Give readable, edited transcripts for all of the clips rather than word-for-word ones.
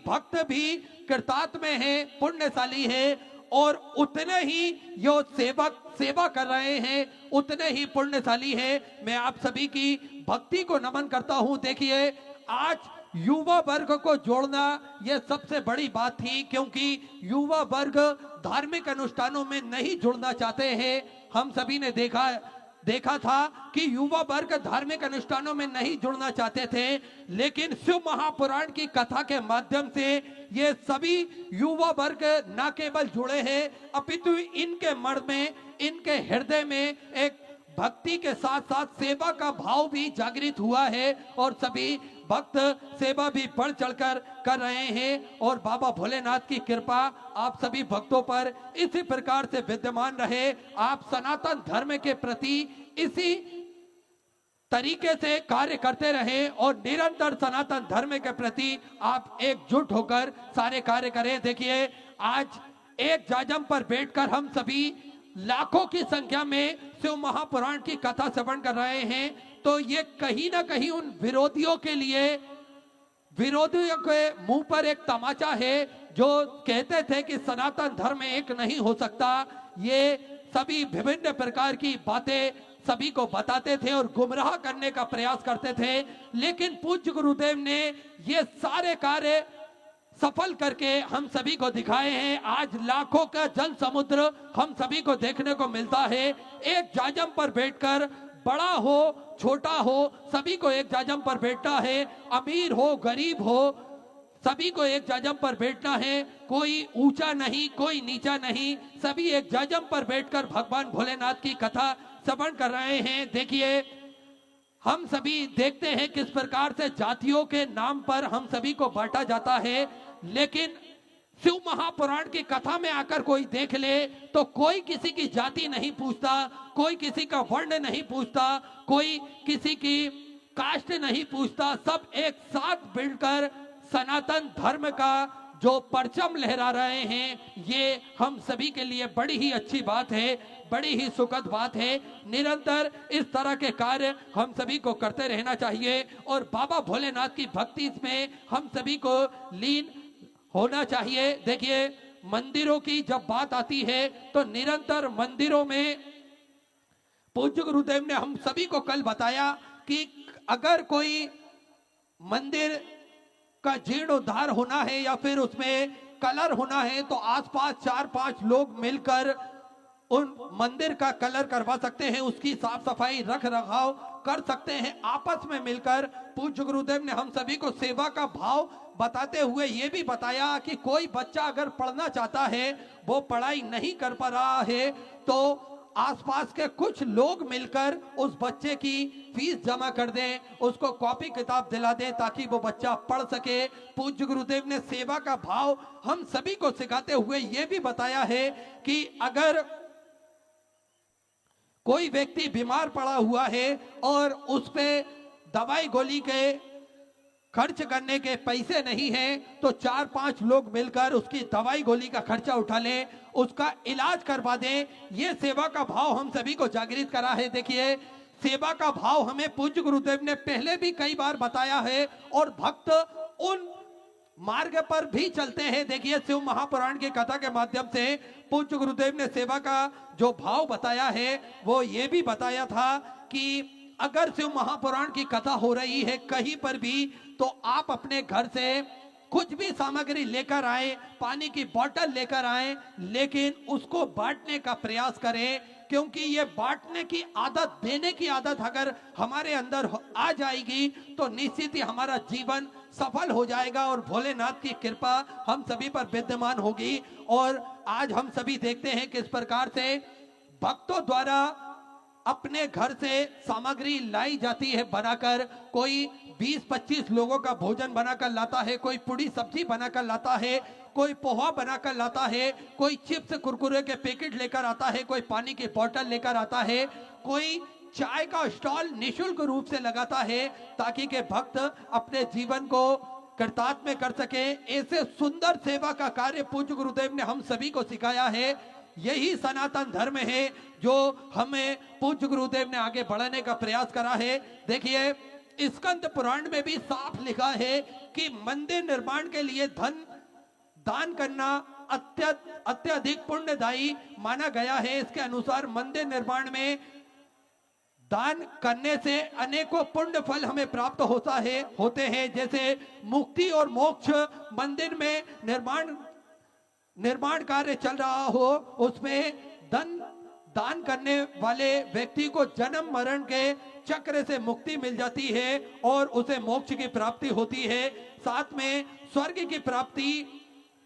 भक्त भी कृतात्म है, पुण्यशाली है, और उतने ही जो सेवा कर रहे हैं उतने ही पुण्यशाली है। मैं आप सभी की भक्ति को नमन करता हूं। देखिए, आज युवा वर्ग को जोड़ना यह सबसे बड़ी बात थी, क्योंकि युवा वर्ग धार्मिक अनुष्ठानों में नहीं जुड़ना चाहते हैं। हम सभी ने देखा था कि युवा वर्ग धार्मिक अनुष्ठानों में नहीं जुड़ना चाहते थे, लेकिन शिव महापुराण की कथा के माध्यम से ये सभी युवा वर्ग न केवल जुड़े हैं, अपितु इनके मन में, इनके हृदय में एक भक्ति के साथ साथ सेवा का भाव भी जागृत हुआ है, और सभी भक्त सेवा भी बढ़ चढ़कर कर रहे हैं। और बाबा भोलेनाथ की कृपा आप सभी भक्तों पर इसी प्रकार से विद्यमान रहे। आप सनातन धर्म के प्रति इसी तरीके से कार्य करते रहे और निरंतर सनातन धर्म के प्रति आप एकजुट होकर सारे कार्य करें। देखिए, आज एक जाजम पर बैठकर हम सभी लाखों की संख्या में शिव महापुराण की कथा श्रवण कर रहे हैं, तो ये कहीं ना कहीं उन विरोधियों के लिए, विरोधियों के मुंह पर एक तमाचा है जो कहते थे कि सनातन धर्म एक नहीं हो सकता। ये सभी विभिन्न प्रकार की बातें सभी को बताते थे और गुमराह करने का प्रयास करते थे, लेकिन पूज्य गुरुदेव ने ये सारे कार्य सफल करके हम सभी को दिखाए हैं। आज लाखों का जन समुद्र हम सभी को देखने को मिलता है। एक जाजम पर बैठकर, बड़ा हो छोटा हो, सभी को एक जाजम पर बैठना है, अमीर हो गरीब हो, सभी को एक जाजम पर बैठना है। कोई ऊंचा नहीं, कोई नीचा नहीं, सभी एक जाजम पर बैठकर भगवान भोलेनाथ की कथा श्रवण कर रहे हैं। देखिए, हम सभी देखते हैं किस प्रकार से जातियों के नाम पर हम सभी को बांटा जाता है, लेकिन शिव महापुराण की कथा में आकर कोई देख ले तो कोई किसी की जाति नहीं पूछता, कोई किसी का वर्ण नहीं पूछता, कोई किसी की कास्ट नहीं पूछता। सब एक साथ मिलकर सनातन धर्म का जो परचम लहरा रहे हैं, ये हम सभी के लिए बड़ी ही अच्छी बात है, बड़ी ही सुखद बात है। निरंतर इस तरह के कार्य हम सभी को करते रहना चाहिए और बाबा भोलेनाथ की भक्ति में हम सभी को लीन होना चाहिए। देखिए, मंदिरों की जब बात आती है तो निरंतर मंदिरों में पूज्य गुरुदेव ने हम सभी को कल बताया कि अगर कोई मंदिर का जीर्णोद्धार होना है या फिर उसमें कलर होना है तो आसपास 4-5 लोग मिलकर उन मंदिर का कलर करवा सकते हैं, उसकी साफ सफाई रख रखाव कर सकते हैं आपस में मिलकर। पूज्य गुरुदेव ने हम सभी को सेवा का भाव बताते हुए ये भी बताया कि कोई बच्चा अगर पढ़ना चाहता है, वो पढ़ाई नहीं कर पा रहा है, तो आसपास के कुछ लोग मिलकर उस बच्चे की फीस जमा कर दें, उसको कॉपी किताब दिला दें ताकि वो बच्चा पढ़ सके। पूज्य गुरुदेव ने सेवा का भाव हम सभी को सिखाते हुए ये भी बताया है कि अगर कोई व्यक्ति बीमार पड़ा हुआ है और उस पे दवाई गोली के खर्च करने के पैसे नहीं हैं, तो 4-5 लोग मिलकर उसकी दवाई गोली का खर्चा उठा लें, उसका इलाज करवा दें। ये सेवा का भाव हम सभी को जागृत करा है। देखिए, सेवा का भाव हमें पूज्य गुरुदेव ने पहले भी कई बार बताया है और भक्त उन मार्ग पर भी चलते हैं। देखिए, शिव महापुराण की कथा के माध्यम से पूज्य गुरुदेव ने सेवा का जो भाव बताया है वो ये भी बताया था कि अगर शिव महापुराण की कथा हो रही है कहीं पर भी, तो आप अपने घर से कुछ भी सामग्री लेकर आए, पानी की बोतल लेकर आए, लेकिन उसको बांटने का प्रयास करें, क्योंकि ये बांटने की आदत, देने की आदत अगर हमारे अंदर आ जाएगी तो निश्चित ही हमारा जीवन सफल हो जाएगा और भोलेनाथ की कृपा हम सभी पर विद्यमान होगी। और आज हम सभी देखते हैं किस प्रकार से भक्तों द्वारा अपने घर से सामग्री लाई जाती है बनाकर। कोई 20-25 लोगों का भोजन बनाकर लाता है, कोई पूरी सब्जी बनाकर लाता है, कोई पोहा बनाकर लाता है, कोई चिप्स कुरकुरे के पैकेट लेकर आता है, कोई पानी की बोतल लेकर आता है, कोई चाय का स्टॉल निःशुल्क रूप से लगाता है ताकि के भक्त अपने जीवन को कृतार्थ कर सके। ऐसे सुंदर सेवा का कार्य पूज्य गुरुदेव ने हम सभी को सिखाया है। यही सनातन धर्म है जो हमें पूज्य गुरुदेव ने आगे बढ़ाने का प्रयास करा है। देखिए, स्कंद पुराण में भी साफ लिखा है कि मंदिर निर्माण के लिए धन दान करना अत्यधिक पुण्यदायी माना गया है। इसके अनुसार मंदिर निर्माण में दान करने से अनेकों पुण्य फल हमें प्राप्त होते हैं, जैसे मुक्ति और मोक्ष। मंदिर में निर्माण कार्य चल रहा हो, उसमें दान करने वाले व्यक्ति को जन्म मरण के चक्र से मुक्ति मिल जाती है और उसे मोक्ष की प्राप्ति होती है। साथ में स्वर्ग की प्राप्ति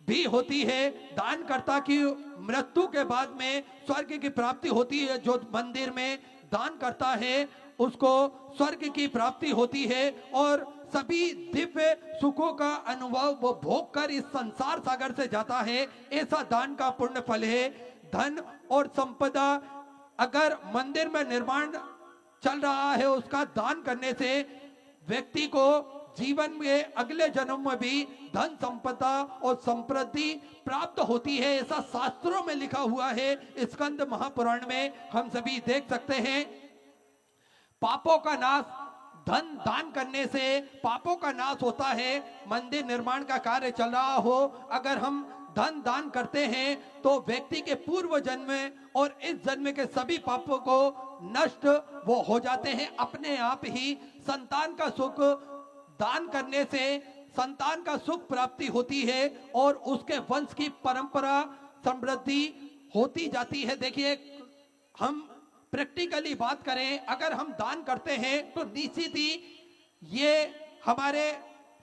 भी होती है। दानकर्ता की मृत्यु के बाद में स्वर्ग की प्राप्ति होती है। जो मंदिर में दान करता है उसको स्वर्ग की प्राप्ति होती है और सभी दिव्य सुखों का अनुभव वो भोग कर इस संसार सागर से जाता है। ऐसा दान का पुण्य फल है। धन और संपदा, अगर मंदिर में निर्माण चल रहा है, उसका दान करने से व्यक्ति को जीवन में अगले जन्म में भी धन संपदा और समृद्धि प्राप्त होती है। ऐसा शास्त्रों में लिखा हुआ है। स्कंद महापुराण में हम सभी देख सकते हैं। पापों का नाश, धन दान करने से पापों का नाश होता है। मंदिर निर्माण का कार्य चल रहा हो, अगर हम धन दान करते हैं तो व्यक्ति के पूर्व जन्म और इस जन्म के सभी पापों को नष्ट वो हो जाते हैं। अपने आप ही संतान का सुख दान करने से संतान का सुख प्राप्ति होती है और उसके वंश की परंपरा समृद्धि होती जाती है। देखिए, हम प्रैक्टिकली बात करें, अगर हम दान करते हैं तो निश्चित ही ये हमारे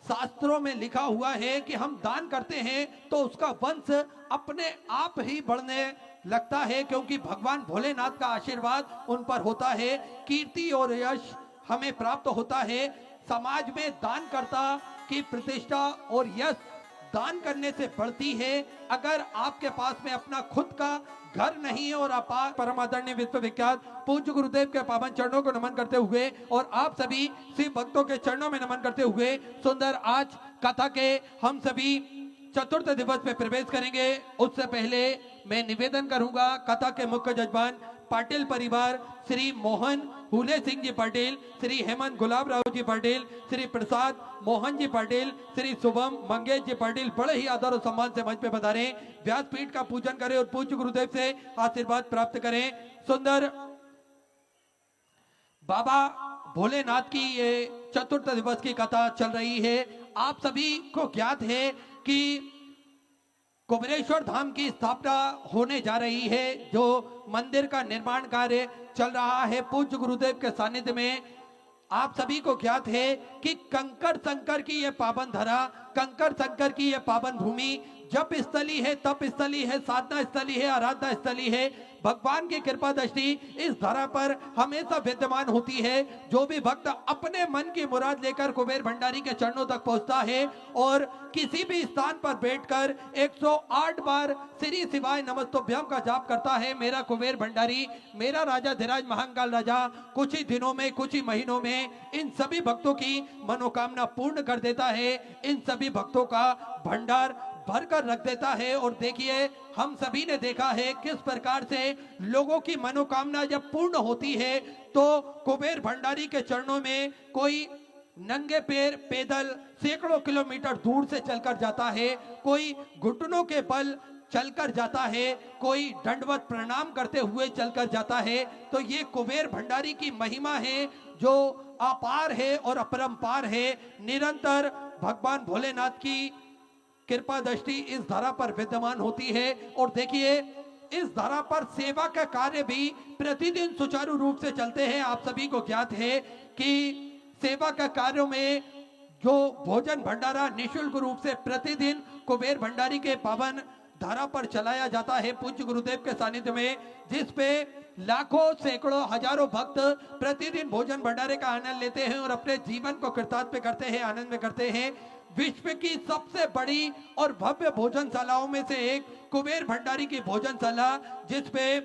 शास्त्रों में लिखा हुआ है कि हम दान करते हैं तो उसका वंश अपने आप ही बढ़ने लगता है, क्योंकि भगवान भोलेनाथ का आशीर्वाद उन पर होता है। कीर्ति और यश हमें प्राप्त होता है। समाज में दानकर्ता की प्रतिष्ठा और यश दान करने से बढ़ती है। अगर आपके पास में अपना खुद का घर नहीं है और आप परम आदरणीय विश्वविख्यात पूज्य गुरुदेव के पावन चरणों को नमन करते हुए और आप सभी शिव भक्तों के चरणों में नमन करते हुए सुंदर आज कथा के हम सभी चतुर्थ दिवस में प्रवेश करेंगे। उससे पहले मैं निवेदन करूंगा, कथा के मुख्य जजमान पाटिल परिवार श्री मोहन हुले सिंह जी पाटिल, श्री हेमंत गुलाब राव जी पाटिल, श्री प्रसाद मोहन जी पाटिल, श्री शुभम मंगेश जी पाटिल बड़े ही आदर और सम्मान से मंच पे पधारें, व्यासपीठ का पूजन करें और पूज्य गुरुदेव से आशीर्वाद प्राप्त करें। सुंदर बाबा भोलेनाथ की ये चतुर्थ दिवस की कथा चल रही है। आप सभी को ज्ञात है कि कुबेरेश्वर धाम की स्थापना होने जा रही है, जो मंदिर का निर्माण कार्य चल रहा है पूज्य गुरुदेव के सानिध्य में। आप सभी को ज्ञात है कि कंकड़ संकर की यह पावन धरा, कंकड़ संकर की यह पावन भूमि जप स्थली है, तप स्थली है, साधना स्थली है, आराधना स्थली है। भगवान की कृपा दृष्टि इस धरा पर हमेशा विद्यमान होती है। जो भी भक्त अपने मन की मुराद लेकर कुबेर भंडारी के चरणों तक पहुंचता है और किसी भी स्थान पर बैठकर 108 बार श्री शिवाय नमस्तुभ्यम का जाप करता है, मेरा कुबेर भंडारी, मेरा राजा धीराज महाकाल राजा कुछ ही दिनों में, कुछ ही महीनों में इन सभी भक्तों की मनोकामना पूर्ण कर देता है। इन सभी भक्तों का भंडार भरकर रख देता है। और देखिए, हम सभी ने देखा है किस प्रकार से लोगों की मनोकामना जब पूर्ण होती है तो कुबेर भंडारी के चरणों में कोई नंगे पैर पैदल सैकड़ों किलोमीटर दूर से चलकर जाता है, कोई घुटनों के बल चलकर जाता है, कोई दंडवत प्रणाम करते हुए चलकर जाता है। तो ये कुबेर भंडारी की महिमा है जो अपार है और अपरंपार है। निरंतर भगवान भोलेनाथ की कृपा दृष्टि इस धरा पर विद्यमान होती है। और देखिए, इस धरा पर सेवा का कार्य भी प्रतिदिन सुचारू रूप से चलते हैं। आप सभी को ज्ञात है कि सेवा का कार्यों में जो भोजन भंडारा निःशुल्क रूप से प्रतिदिन कुबेर भंडारी के पावन धारा पर चलाया जाता है पूज्य गुरुदेव के सानिध्य में, जिस पे लाखों सैकड़ों हजारों भक्त प्रतिदिन भोजन भंडारे का आनंद लेते हैं और अपने जीवन को कृतार्थ करते हैं, आनंद में करते हैं। विश्व की सबसे बड़ी और भव्य भोजनशालाओं में से एक कुबेर भंडारी की भोजनशाला, जिसपे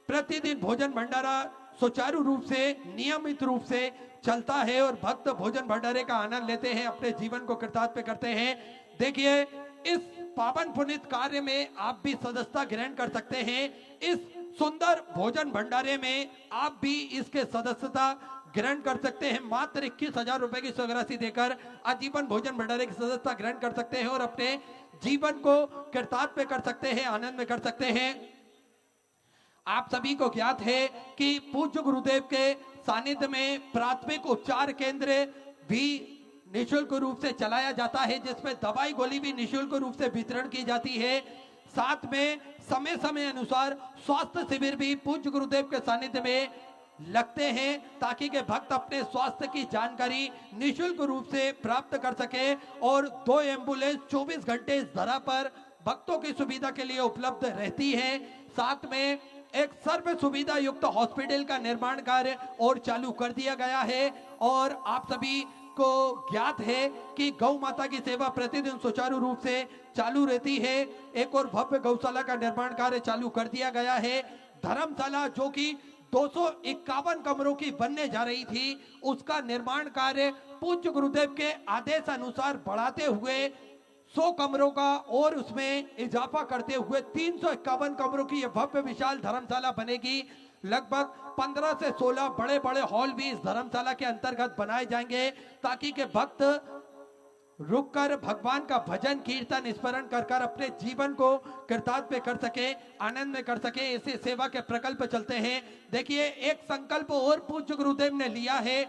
प्रतिदिन भोजन भंडारा सुचारू रूप से नियमित रूप से चलता है और भक्त भोजन भंडारे का आनंद लेते हैं, अपने जीवन को कृतार्थ करते हैं। देखिए, इस पावन पुनीत कार्य में आप भी सदस्यता ग्रहण कर सकते हैं। इस सुंदर भोजन भंडारे में आप भी इसके सदस्यता ग्रहण कर सकते हैं। मात्र 21,000 रुपए की स्वर्गराशि देकर आजीवन भोजन भंडारे की सदस्यता ग्रहण कर सकते हैं और अपने जीवन को कृतार्थ कर सकते हैं, आनंद में कर सकते हैं। आप सभी को ज्ञात है कि पूज्य गुरुदेव के सानिध्य में प्राथमिक उपचार केंद्र भी निःशुल्क रूप से चलाया जाता है, जिसमें दवाई गोली भी निःशुल्क रूप से वितरण की जाती है। साथ में समय समय अनुसार स्वास्थ्य शिविर भी पूज्य गुरुदेव के सानिध्य में लगते हैं, ताकि के भक्त अपने स्वास्थ्य की जानकारी निःशुल्क रूप से प्राप्त कर सके। और 2 एम्बुलेंस 24 घंटे इस धरा पर भक्तों की सुविधा के लिए उपलब्ध रहती है। साथ में एक सर्व सुविधा युक्त हॉस्पिटल का निर्माण कार्य और चालू कर दिया गया है। और आप सभी को ज्ञात है कि गौ माता की सेवा प्रतिदिन सुचारू रूप से चालू रहती है। एक और भव्य गौशाला का निर्माण कार्य चालू कर दिया गया है। धर्मशाला जो कि 251 कमरों की बनने जा रही थी, उसका निर्माण कार्य पूज्य गुरुदेव के आदेश अनुसार बढ़ाते हुए 100 कमरों का और उसमें इजाफा करते हुए 351 कमरों की यह भव्य विशाल धर्मशाला बनेगी। लगभग 15 से 16 बड़े बड़े हॉल भी इस धर्मशाला के अंतर्गत बनाए जाएंगे, ताकि के भक्त रुककर भगवान का भजन कीर्तन स्मरण कर अपने जीवन को कृतार्थ कर सके, आनंद में कर सके। ऐसे सेवा के प्रकल्प चलते हैं। देखिए, एक संकल्प और पूज्य गुरुदेव ने लिया है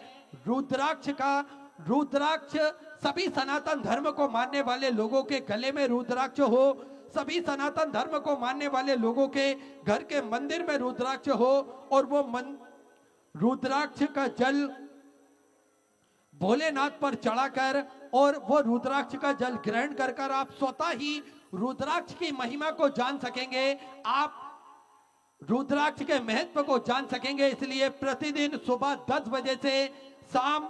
रुद्राक्ष का। रुद्राक्ष सभी सनातन धर्म को मानने वाले लोगों के गले में रुद्राक्ष हो, सभी सनातन धर्म को मानने वाले लोगों के घर के मंदिर में रुद्राक्ष हो, और वो रुद्राक्ष का जल भोलेनाथ पर चढ़ाकर और वो रुद्राक्ष का जल ग्रहण कर आप स्वतः ही रुद्राक्ष की महिमा को जान सकेंगे, आप रुद्राक्ष के महत्व को जान सकेंगे। इसलिए प्रतिदिन सुबह 10 बजे से शाम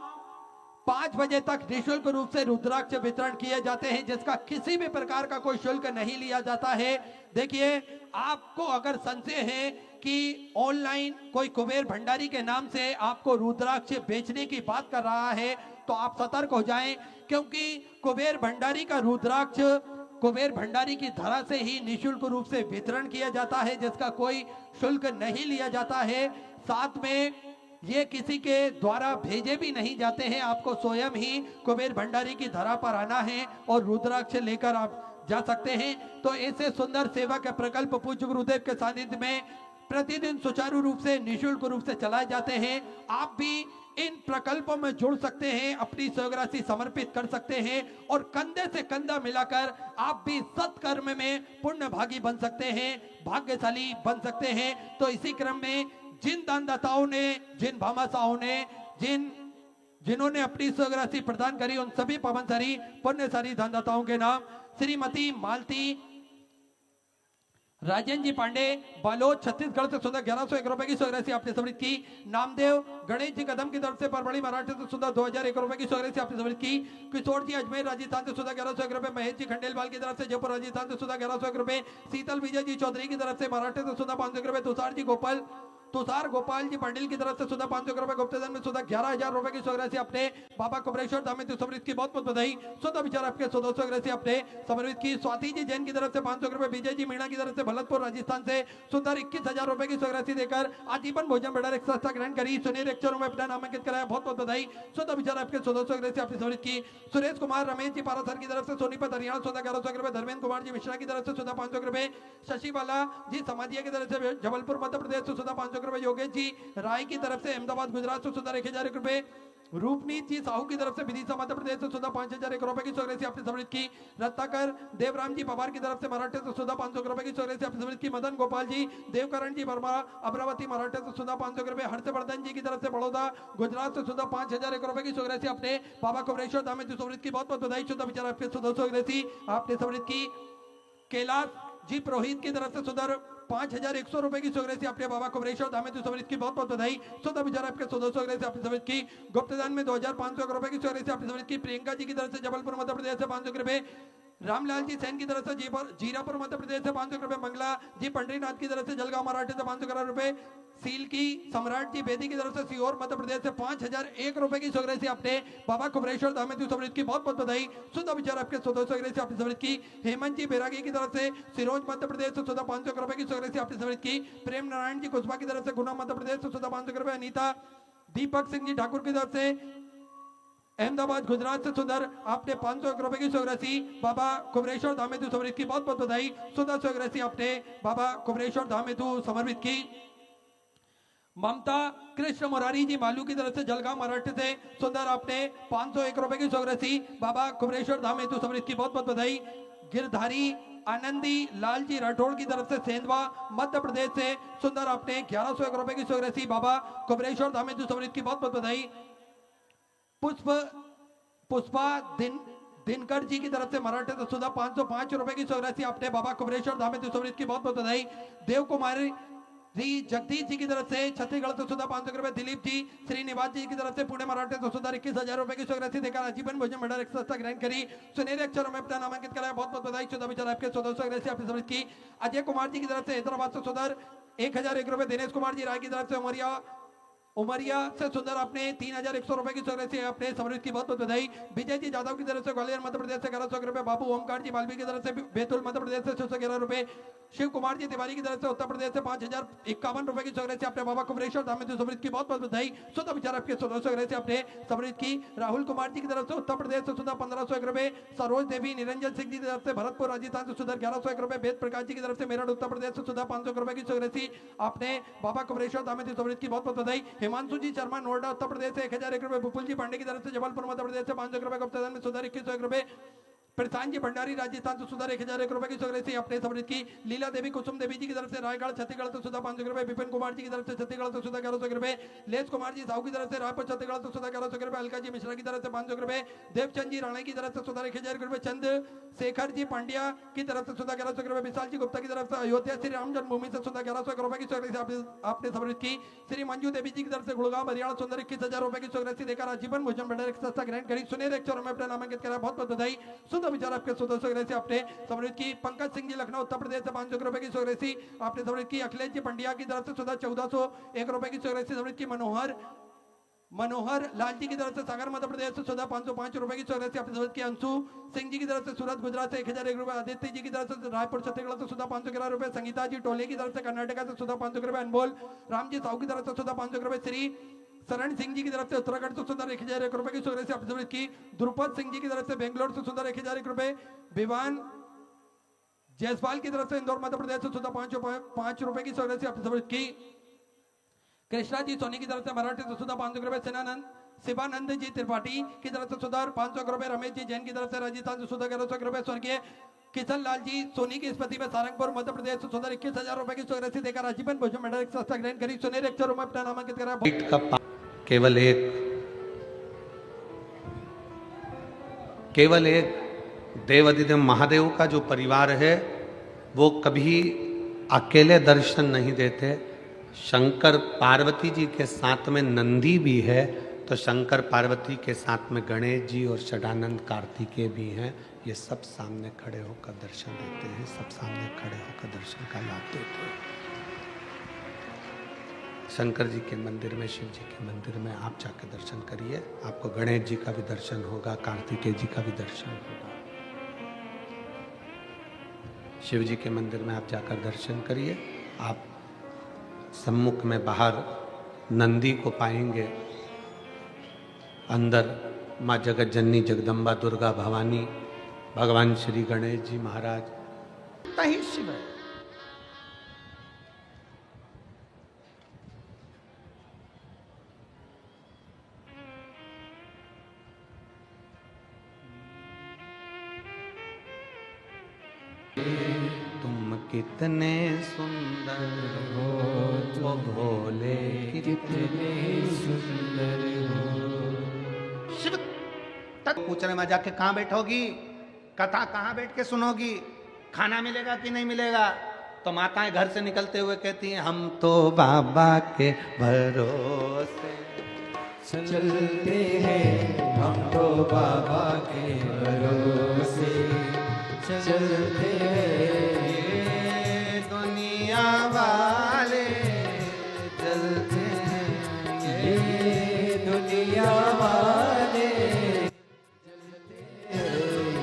5 बजे तक निःशुल्क रूप से रुद्राक्ष वितरण किए जाते हैं, जिसका किसी भी प्रकार का कोई शुल्क नहीं लिया जाता है। देखिए, आपको अगर संशय है कि ऑनलाइन कोई कुबेर भंडारी के नाम से आपको रुद्राक्ष बेचने की बात कर रहा है, तो आप सतर्क हो जाएं, क्योंकि कुबेर भंडारी का रुद्राक्ष कुबेर भंडारी की धरा से ही निःशुल्क रूप से वितरण किया जाता है, जिसका कोई शुल्क नहीं लिया जाता है। साथ में ये किसी के द्वारा भेजे भी नहीं जाते हैं, आपको स्वयं ही कुबेर भंडारी की धरा पर आना है और रुद्राक्ष लेकर आप जा सकते हैं। तो ऐसे सुंदर सेवा के प्रकल्प पूज्य गुरुदेव के सानिध्य में प्रतिदिन सुचारू रूप से निःशुल्क रूप से चलाए जाते हैं। आप भी इन प्रकल्पों में जुड़ सकते हैं, अपनी स्वर्गराशि समर्पित कर सकते हैं और कंधे से कंधा मिलाकर आप भी सत्कर्म में पुण्य भागी बन सकते हैं, भाग्यशाली बन सकते हैं। तो इसी क्रम में जिन दानदाताओं ने, जिन भामाशाहों ने, जिन्होंने अपनी स्वर्गराशि प्रदान करी, उन सभी पवनसारी पुण्यशाली दानदाताओं के नाम श्रीमती मालती राजेंद्र जी पांडे, बालोद छत्तीसगढ़ से सुधा 1101 रुपए की स्वर्गराशि आपने समर्पित की। नामदेव गणेश जी कदम की तरफ से परवड़ी महाराष्ट्र से सुधा 2001 रुपए की स्वर्गराशि आपने समर्पित की। किशोर जी अजमेर राजस्थान से सुधा 1101 रुपए। महेश जी खंडेलवाल की तरफ से जयपुर राजस्थान से सुधा 1101 रुपए। शीतल विजय जी चौधरी की तरफ से महाराष्ट्र से सुधा 500 रुपए। तुषार गोपाल जी पंडिल की तरफ से सुधा 500 रुपए। गुप्तधन में सुधा 11,000 रुपए की स्वर्गराशि अपने बाबा कुबरेश्वर धाम में समर्पित की। बहुत बहुत बधाई। सुधा विचार आपके 100 स्वर्गराशि अपने समर्पित की। स्वाति जी जैन की तरफ से 500 रुपए। विजय जी मीणा की तरफ से भरतपुर राजस्थान से सुंदर 21,000 रुपए की स्वर्गराशि देकर आजीवन भोजन भंडार संस्था ग्रहण करी। सुनील अक्षरों में अपना नामांकित कराया। बहुत बहुत बधाई। सुधा विचार आपके 100 स्वर्गराशि आपने समर्पित की। सुरेश कुमार रमेश जी पारासर की तरफ से सोनीपत हरियाणा सुधा 1100 रुपए। धर्मेंद्र कुमार जी मिश्रा की तरफ से सुधा 500 रुपए। शशि बाला जी समाधिया की तरफ से जबलपुर मध्य प्रदेश से सुधा 500 रुपए। योगेश जी राय की तरफ से अहमदाबाद गुजरात से सुधा 1,000 रुपए। रूपनीत जी साहू की तरफ से विदिशा मध्य प्रदेश से सुधा 5,001 रुपए की स्वर्गराशि आपने समर्पित की। रत्नाकर देवराम जी पवार की तरफ से महाराष्ट्र से सुधा 500 रुपए की स्वर्गराशि आपने समर्पित की। मदन गोपाल जी देवकरण जी वर्मा अमरावती महाराष्ट्र से सुधा 500 रुपए। हर्षवर्धन जी की तरफ से बड़ौदा गुजरात से सुधा 5,001 रुपए की स्वर्गराशि अपने बाबा कुबरेश्वर धाम में समर्पित की। बहुत बहुत बधाई। शुद्ध विचार आपके 100 स्वर्गराशि आपने समर्पित की। कैलाश जी पुरोहित की तरफ से सुधर 5,100 रुपए की स्वर्गराशि अपने बाबा कुबरेश्वर धाम में समर्पित की। बहुत बहुत बधाई। शुद्ध विचार आपके 100 स्वर्गराशि आपने समर्पित की। गुप्तदान में 2,500 रुपए की स्वर्गराशि आपने समर्पित की। प्रियंका जी की तरफ से जबलपुर मध्य प्रदेश से 500 रुपए। रामलाल जी सैन की तरफ से जीरापुर मध्य प्रदेश से 500 रुपए। मंगला जी पंडरीनाथ की तरफ से जलगांव महाराष्ट्र से 500 रुपए। सील की सम्राट जी बेदी की तरफ से सीहोर मध्य प्रदेश से 5,001 रुपए की स्वर्गराशि आपने बाबा कुबरेश्वर धाम में समर्पित की। बहुत बहुत बधाई। शुद्ध विचार आपके 100 स्वर्गराशि आपने समर्पित की। हेमंत जी बैरागी की तरफ से सिरोंज मध्य प्रदेश से सुधा 500 रुपए की स्वर्गराशि आपने समर्पित की। प्रेम नारायण जी कुशवा की तरफ से गुना मध्य प्रदेश से सुधा 500 रुपए। अनीता दीपक सिंह जी ठाकुर की तरफ से अहमदाबाद गुजरात से सुंदर आपने 501 रुपए की राशि बाबा कुमरेश्वर धाम हेतु समर्पित की, बहुत बहुत बधाई। सुंदर राशि आपने बाबा कुमरेश्वर धाम हेतु समर्पित की। ममता कृष्ण मुरारी जी मालू की तरफ से जलगांव महाराष्ट्र से सुंदर आपने 501 रुपए की राशि बाबा कुमरेश्वर धाम हेतु समर्पित की, बहुत बहुत बधाई। गिरधारी आनंदी लाल जी राठौड़ की तरफ से सेंधवा मध्य प्रदेश से सुंदर आपने 1101 रुपए की राशि बाबा कुमरेश्वर धाम हेतु समर्पित की, बहुत बहुत बधाई। पुष्पा दिनकर जी की तरफ से मराठे से सुधा 505 रुपए की राशि आपने बाबा कुमरेश्वर धाम हेतु समर्पित की, बहुत बहुत बधाई। देव कुमारी जी जगदीश जी की तरफ से छत्तीसगढ़ से सुधा 500 रुपए। दिलीप जी श्रीनिवास जी की तरफ से पुणे मराठे से सुधा 21,000 रुपए की राशि देकर आजीवन भोजन भंडार एक संस्था ग्रहण करी। सुनहरे अक्षरों में अपना नामांकित कराया, बहुत बहुत बधाई। चौदह विचार आपके 1400 राशि आपने समर्पित की। अजय कुमार जी की तरफ से हैदराबाद से सुधर 1001 रुपए। दिनेश कुमार जी राय की तरफ से उमरिया से सुंदर आपने 3,100 रुपए की राशि आपने समर्पित की, बहुत बहुत बधाई। विजय जी यादव की तरफ से ग्वालियर मध्य प्रदेश से 1100 रुपए। बाबू ओमकार जी मालवी की तरफ से बैतूल मध्य प्रदेश से 611 रुपए। शिव कुमार जी तिवारी की तरफ से उत्तर प्रदेश से 5,051 रुपए की राशि आपने बाबा कुमरेश्वर धाम हेतु समर्पित की, बहुत बहुत बधाई। सुधा विचार आपके 1600 राशि आपने समर्पित की। राहुल कुमार जी की तरफ से उत्तर प्रदेश से सुधा 1,501 रुपए। सरोज देवी निरंजन सिंह जी की तरफ से भरतपुर राजस्थान से सुधा 1101 रुपए। वेद प्रकाश जी की तरफ से मेरठ उत्तर प्रदेश से सुधा 500 रुपए की राशि आपने बाबा कुमरेश्वर धाम हेतु समर्पित की, बहुत बहुत बधाई। हिमांशु जी शर्मा नोएडा उत्तर प्रदेश से 1,001 रुपए। विपुल जी पांडे की तरफ से जबलपुर मध्य प्रदेश से 500 रुपए। गुप्ता में सुधार 2101 रुपए। प्रशांत जी भंडारी राजस्थान से सुधार 1,001 रुपए की राशि आपने समर्पित की। लीला देवी कुसुम देवी जी की तरफ से रायगढ़ छत्तीसगढ़ से सुधा 500 रुपए। विपिन कुमार जी की तरफ से छत्तीसगढ़ से सुधा 1100 रुपए। लेस कुमार जी साहू की तरफ से रायपुर छत्तीसगढ़ से सुधा 1100 रुपए। अलका जी मिश्रा की तरफ से 500 रुपए। देवचंद जी राणा की तरफ से सुधा 1,000 रुपए। चंद शेखर जी पांड्या की तरफ से सुधा 1100 रुपए। विशाल जी गुप्ता की तरफ से अयोध्या श्री राम जन्मभूमि से सुधा 1100 रुपए की राशि आपने समर्पित की। श्री मंजू देवी जी की तरफ से गुड़गांव हरियाणा सुंदर 21,000 रुपए की राशि देकर आजीवन भोजन भंडार एक संस्था ग्रहण करी। सुनहरे अक्षरों में अपना नामांकित करा, बहुत बहुत बधाई। सुंदर विचार आपके 1400 राशि आपने समर्पित की। पंकज सिंह जी लखनऊ उत्तर प्रदेश से 500 रुपए की राशि आपने समर्पित की। अखिलेश जी पंड्या की तरफ से सुधा 1,401 रुपए की राशि समर्पित की। मनोहर लाल जी की तरफ से सागर मध्य प्रदेश से सुधा 505 रुपए की राशि आपने समर्पित की। अंशु सिंह जी की तरफ से सूरत गुजरात से 1,001 रुपए। आदित्य जी की तरफ से रायपुर छत्तीसगढ़ से सुधा 511 रुपए। संगीता जी टोले की तरफ से कर्नाटक से सुधा 500 रुपए। अनमोल राम जी साहू की तरफ से सुधा 500 रुपए। श्री शरण सिंह जी की तरफ से उत्तराखंड से सुंदर 1,001 रुपए की राशि आपने समर्पित की। द्रुपद सिंह जी की तरफ से बेंगलोर से सुंदर 1,001 रुपए। विवान जयसवाल की तरफ से इंदौर मध्य प्रदेश से सुधा 5 रुपए की राशि आपने समर्पित की। कृष्णा जी सोनी की तरफ से मराठी से सुधा 500 रुपए। शिवानंद जी त्रिपाठी की तरफ से सुधार 500 रुपए। रमेश जी जैन की तरफ से राजस्थान से सुधा 1100 रुपए। स्वर्गीय किशन लाल जी सोनी की स्मृति में सारंगपुर मध्य प्रदेश से सुधार 21,000 रुपए की राशि देकर आजीवन भोजन भंडार एक संस्था ग्रहण करी। सुनहरे अक्षरों में अपना नामांकित करा। केवल एक देवाधिदेव महादेव का जो परिवार है वो कभी अकेले दर्शन नहीं देते। शंकर पार्वती जी के साथ में नंदी भी है, तो शंकर पार्वती के साथ में गणेश जी और षडानंद कार्तिकेय भी हैं। ये सब सामने खड़े होकर दर्शन देते हैं, सब सामने खड़े होकर दर्शन का लाभ देते हैं। शंकर जी के मंदिर में, शिव जी के मंदिर में आप जाकर दर्शन करिए, आपको गणेश जी का भी दर्शन होगा, कार्तिकेय जी का भी दर्शन होगा। शिव जी के मंदिर में आप जाकर दर्शन करिए, आप सम्मुख में बाहर नंदी को पाएंगे, अंदर माँ जगत जननी जगदम्बा दुर्गा भवानी, भगवान श्री गणेश जी महाराज ही शिव है। तुम कितने सुंदर हो, वो भोले कितने सुंदर हो। शिव तक पूछ रहे मैं जाके कहाँ बैठोगी, कथा कहाँ बैठ के सुनोगी, खाना मिलेगा कि नहीं मिलेगा। तो माताएं घर से निकलते हुए कहती हैं हम तो बाबा के भरोसे चलते हैं, हम तो बाबा के भरोसे चलते हैं। ये दुनिया वाले चलते हैं, ये दुनिया वाले चलते हैं,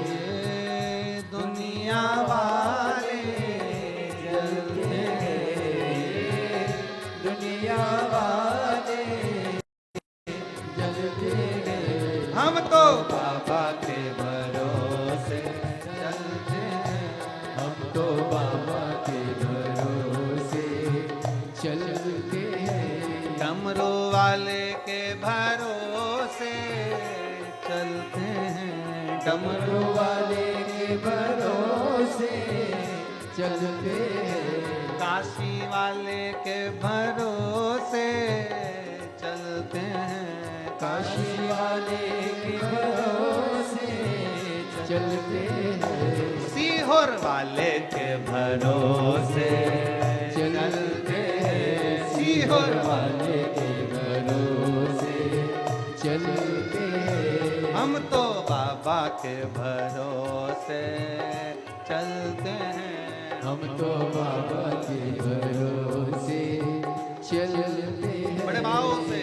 ये दुनिया वाले चलते हैं, दुनिया वाले चलते हैं, हम तो बाबा के भरोसे चलते हैं। डमरू वाले के भरोसे चलते हैं, डमरू वाले के भरोसे चलते हैं। काशी वाले के भरोसे चलते हैं, काशी वाले के भरोसे चलते हैं। सीहोर वाले के भरोसे चलते हैं, सीहोर वाले के भरोसे चलते हैं। हम तो बाबा के भरोसे चलते हैं, हम तो बाबा के भरोसे चलते हैं। बड़े भाव से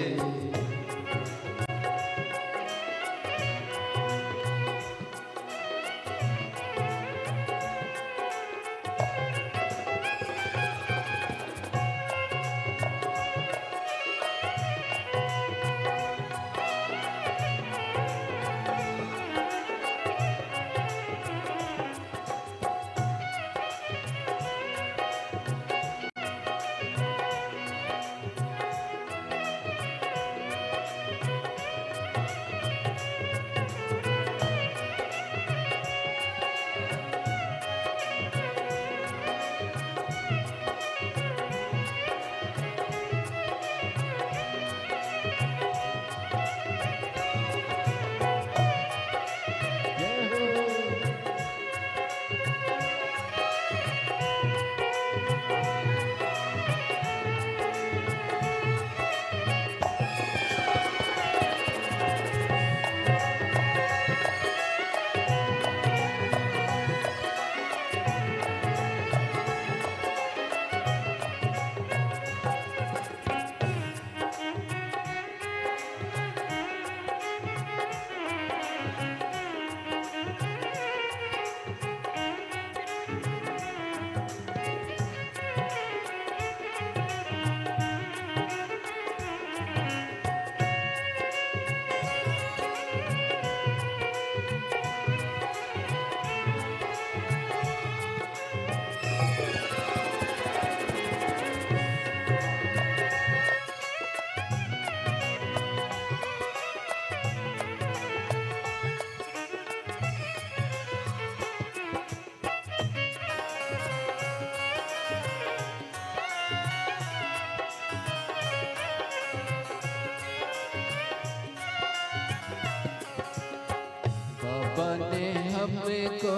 बाबा ने हमको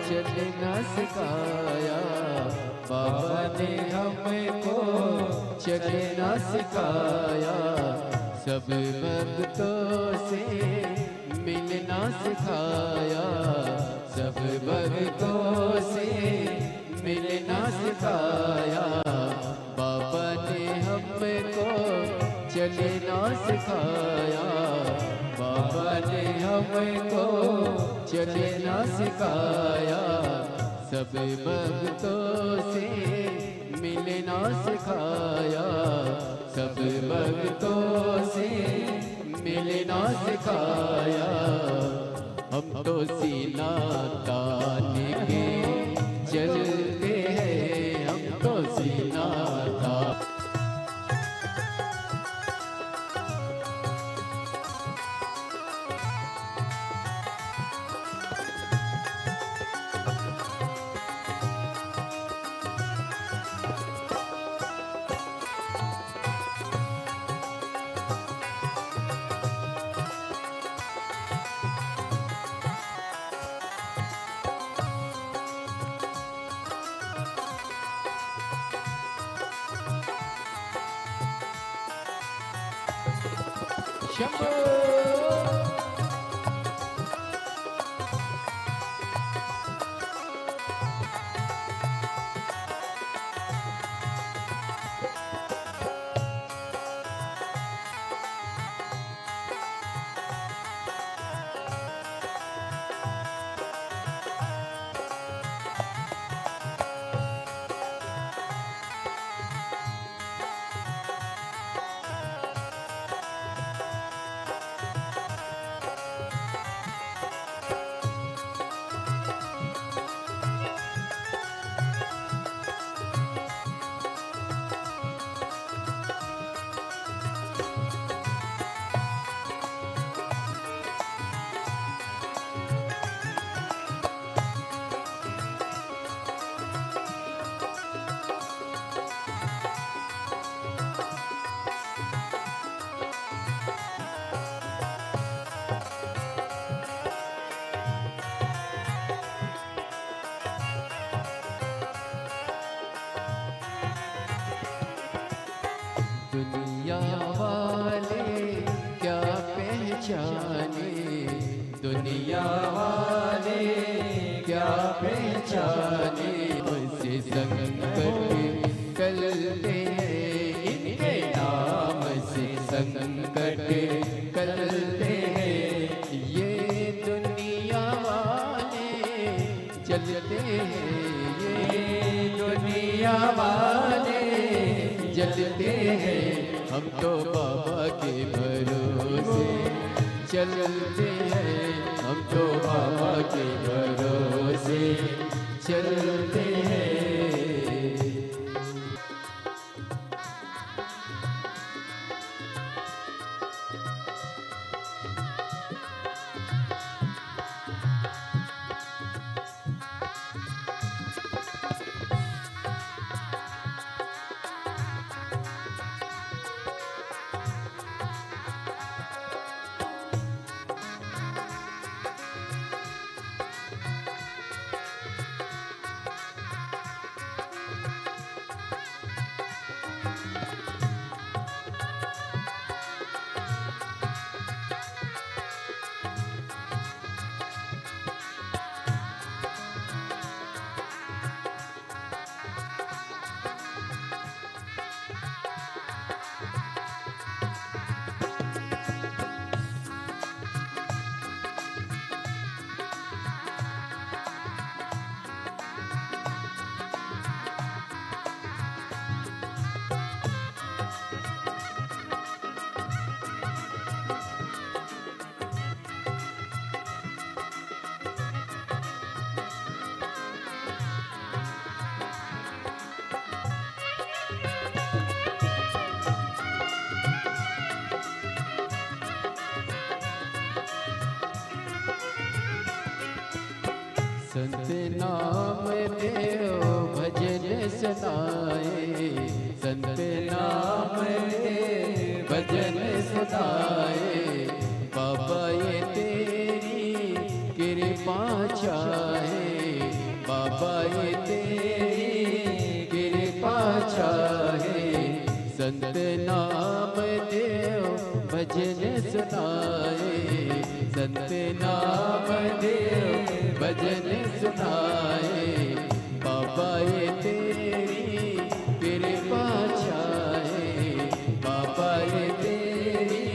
चलना सिखाया, बाबा ने हमको चलना सिखाया। सब भक्तों से मिलना सिखाया, सब भक्तों से मिलना सिखाया। बाबा ने हमको चलना सिखाया, बाबा ने हमको चलना सिखाया। सब भक्तों से मिलना सिखाया, सब भक्तों से मिलना सिखाया। हम तो सीना तान के चलते हैं, हम तो सीना तान शंभो। क्या पहचाने, से संकट टलते हैं, इनके नाम से संकट टलते हैं। ये दुनिया वाले चलते हैं, ये दुनिया वाले जलते हैं, हम तो बाबा के भरोसे चलते हैं, हम तो बाबा के भरोसे चलते हैं। संत नाम देव भजन सुनाए, संत नाम देव भजन सुनाए, बाबा ये तेरी कृपा चाहे, बाबा ये तेरी कृपा चाहे। संत नाम देव भजन सुनाए, संत नाम देव भजन सुनाए, बाबा ये तेरी कृपा चाहे, बाबा ये तेरी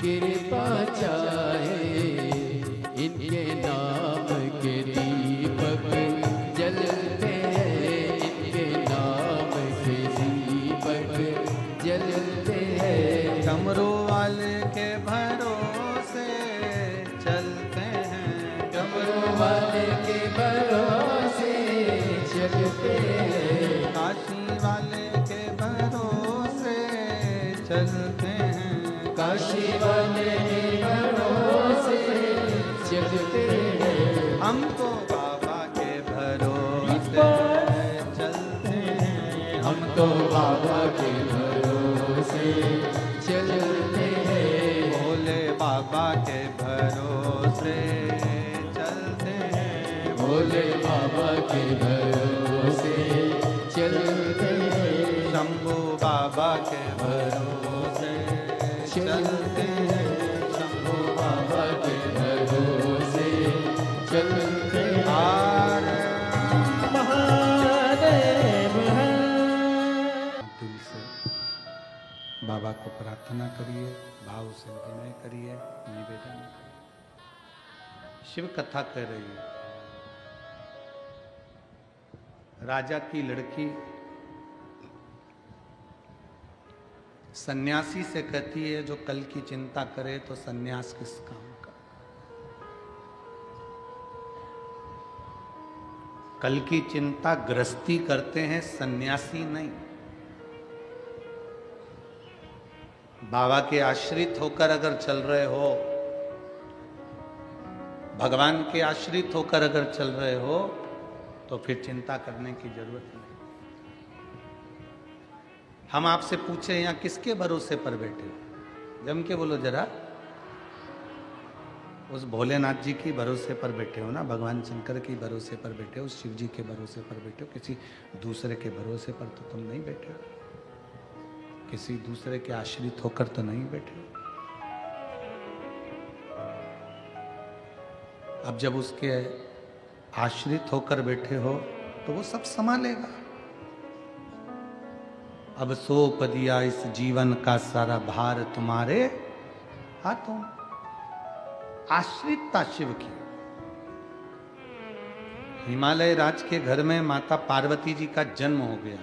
कृपा चाहे। इनके नाम के दीपक जलते हैं, इनके नाम के दीपक जलते हैं। डमरू वाले के भरोसे चलते हैं, डमरू वाले के भरोसे चलते हैं, काशी वाले के भरोसे चलते हैं, काशी वाले के भरोसे चलते हैं। हम तो बाबा के भरोसे चलते हैं, हम तो बाबा के भरोसे चलते हैं, भोले बाबा के भरोसे चलते हैं, भोले बाबा के भरोसे चलते हैं, शंभू बाबा के भरोसे चलते हैं, शंभू बाबा के भरोसे चलते हैं। महादेव है। दिल से बाबा को प्रार्थना करिए, भाव से विनय करिए, निवेदन करिए। शिव कथा कह रही है, राजा की लड़की सन्यासी से कहती है, जो कल की चिंता करे तो सन्यास किस काम का। कल की चिंता गृहस्थी करते हैं, सन्यासी नहीं। बाबा के आश्रित होकर अगर चल रहे हो, भगवान के आश्रित होकर अगर चल रहे हो, तो फिर चिंता करने की जरूरत नहीं। हम आपसे पूछे यहां किसके भरोसे पर बैठे हो, जम के बोलो जरा। उस भोलेनाथ जी की भरोसे पर बैठे हो ना, भगवान शंकर की भरोसे पर बैठे हो, शिव जी के भरोसे पर बैठे हो, किसी दूसरे के भरोसे पर तो तुम नहीं बैठे हो, किसी दूसरे के आश्रित होकर तो नहीं बैठे हो। अब जब उसके आश्रित होकर बैठे हो तो वो सब संभालेगा। अब सौंप दिया इस जीवन का सारा भार तुम्हारे हाथों। आश्रितता शिव की। हिमालय राज के घर में माता पार्वती जी का जन्म हो गया।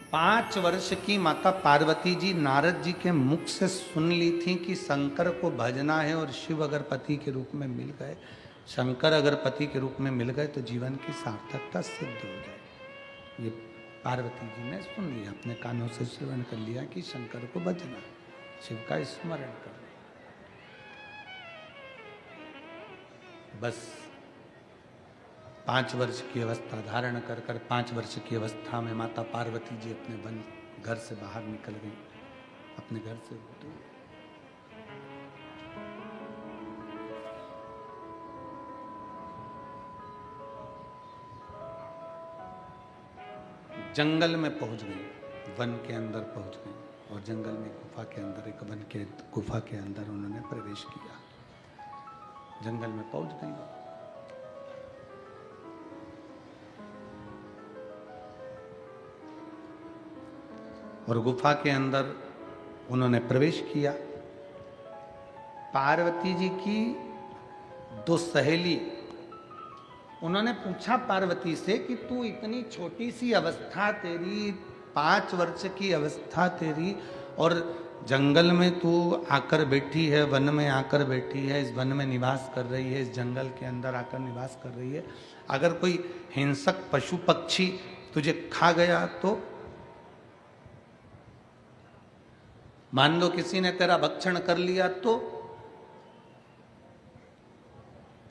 पांच वर्ष की माता पार्वती जी नारद जी के मुख से सुन ली थी कि शंकर को भजना है और शिव अगर पति के रूप में मिल गए, शंकर अगर पति के रूप में मिल गए तो जीवन की सार्थकता सिद्ध हो जाए। ये पार्वती जी ने सुन लिया, अपने कानों से श्रवण कर लिया कि शंकर को भजना, शिव का स्मरण करना। बस 5 वर्ष की अवस्था धारण कर 5 वर्ष की अवस्था में माता पार्वती जी अपने वन घर से बाहर निकल गई, अपने घर से दूर। जंगल में पहुंच गई, वन के अंदर पहुंच गई और जंगल में गुफा के अंदर, एक वन के गुफा के अंदर उन्होंने प्रवेश किया। जंगल में पहुंच गई और गुफा के अंदर उन्होंने प्रवेश किया। पार्वती जी की 2 सहेली, उन्होंने पूछा पार्वती से कि तू इतनी छोटी सी अवस्था तेरी, 5 वर्ष की अवस्था तेरी, और जंगल में तू आकर बैठी है, वन में आकर बैठी है, इस वन में निवास कर रही है, इस जंगल के अंदर आकर निवास कर रही है। अगर कोई हिंसक पशु पक्षी तुझे खा गया तो, मान लो किसी ने तेरा भक्षण कर लिया तो।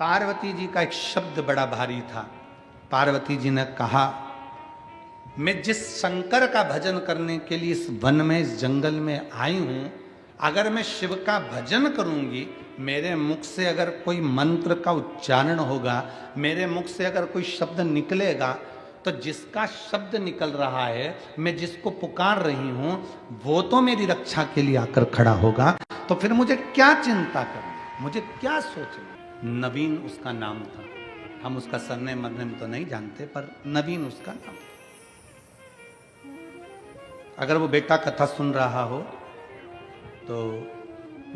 पार्वती जी का एक शब्द बड़ा भारी था। पार्वती जी ने कहा, मैं जिस शंकर का भजन करने के लिए इस वन में, इस जंगल में आई हूं, अगर मैं शिव का भजन करूंगी, मेरे मुख से अगर कोई मंत्र का उच्चारण होगा, मेरे मुख से अगर कोई शब्द निकलेगा, तो जिसका शब्द निकल रहा है, मैं जिसको पुकार रही हूं, वो तो मेरी रक्षा के लिए आकर खड़ा होगा। तो फिर मुझे क्या चिंता करनी, मुझे क्या सोचना। नवीन उसका नाम था। हम उसका सरनेम मरनेम तो नहीं जानते, पर नवीन उसका नाम था। अगर वो बेटा कथा सुन रहा हो तो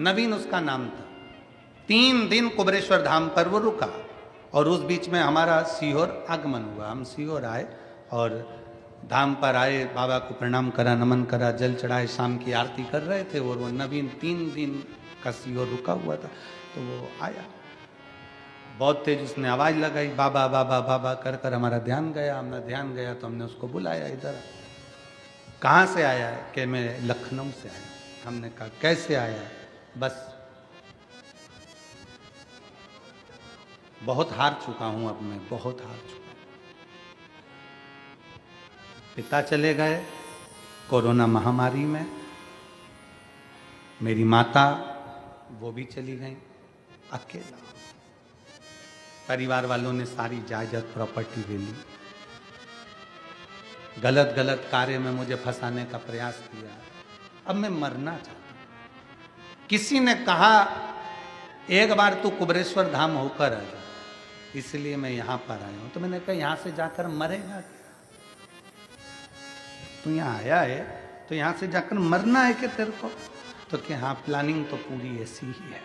नवीन उसका नाम था। 3 दिन कुबरेश्वर धाम पर वो रुका और उस बीच में हमारा सीहोर आगमन हुआ। हम सीहोर आए और धाम पर आए, बाबा को प्रणाम करा, नमन करा, जल चढ़ाए, शाम की आरती कर रहे थे और वो नवीन 3 दिन का सीहोर रुका हुआ था। तो वो आया, बहुत तेज उसने आवाज लगाई, बाबा बाबा बाबा कर कर हमारा ध्यान गया। हमारा ध्यान गया तो हमने उसको बुलाया, इधर कहाँ से आया है? कि मैं लखनऊ से आया। हमने कहा कैसे आया है? बस बहुत हार चुका हूं, अब मैं बहुत हार चुका। पिता चले गए कोरोना महामारी में, मेरी माता वो भी चली गई, अकेला। परिवार वालों ने सारी जायदाद प्रॉपर्टी ले ली, गलत गलत कार्य में मुझे फंसाने का प्रयास किया। अब मैं मरना चाहता हूं। किसी ने कहा एक बार तू कुबरेश्वर धाम होकर आ जा, इसलिए मैं यहां पर आया हूं। तो मैंने कहा यहां से जाकर मरेगा क्या? तू यहां आया है तो यहां से जाकर मरना है क्या तेरे को? तो क्या हाँ, प्लानिंग तो पूरी ऐसी ही है,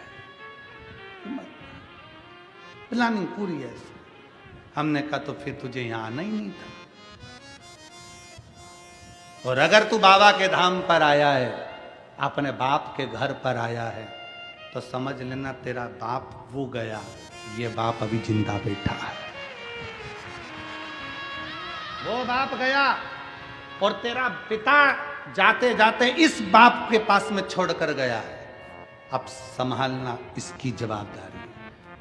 प्लानिंग पूरी ऐसी। हमने कहा तो फिर तुझे यहां आना ही नहीं था। और अगर तू बाबा के धाम पर आया है, अपने बाप के घर पर आया है, तो समझ लेना तेरा बाप वो गया, ये बाप अभी जिंदा बैठा है। वो बाप गया और तेरा पिता जाते जाते इस बाप के पास में छोड़कर गया है। अब संभालना इसकी जवाबदारी है।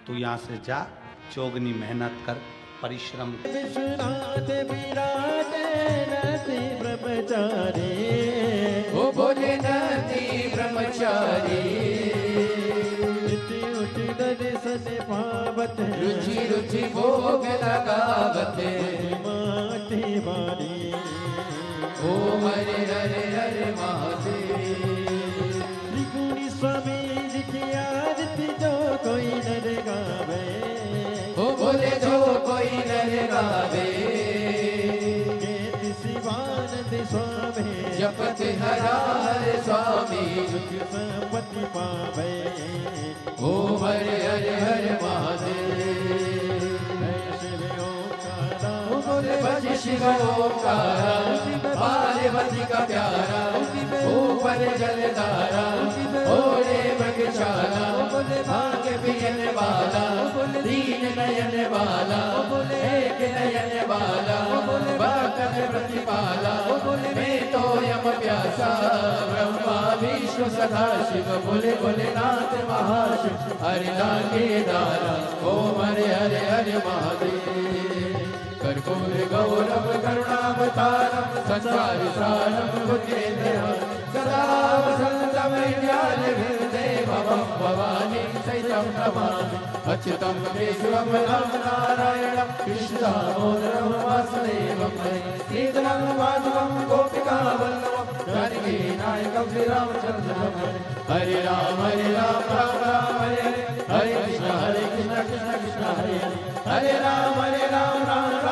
तू यहां से जा, चौगनी मेहनत कर, परिश्रम कर। विश्वनाथ विराजे नति ब्रह्मचारी, ओ बोले नति ब्रह्मचारी, उठी उठी दर्शन पावत, रुचि रुचि भोग लगावत, माटी बारी, ओम हरे हरे हरे महादेव। त्रिगुणी स्वामी जपति हरा हरे स्वामी सुख संपत्ति पावे ओम हरे हरे हरे महादेव शिव ओंकारा बोले भज शिव ओंकारा बाले बंदी का प्यारा ऊपर जलधारा ओरे मृगशाला भाग्य पियन वाला दीन नयन वाला एक नयन वाला भक्त प्रतिपाला मैं तो यम प्यासा ब्रह्मा विष्णु सदा शिव बोले भोलेनाथ महाशिव हरि नाम के दारा ओम हरे हरे हरे महादेव कर्पूर गौरव करुणावतारम संसार सारम भुजेन्द्रम सदा वसंतम हृदयदेवं भवानी सहितं नमामि अच्युतं केशवं नारायणं कृष्णदामोदरं वासुदेवं श्रीधरं माधवं गोपिकावल्लभं जानकी नायकं श्रीरामचन्द्रं हरे राम राम राम हरे हरे हरे कृष्ण कृष्ण कृष्ण हरे हरे हरे राम राम राम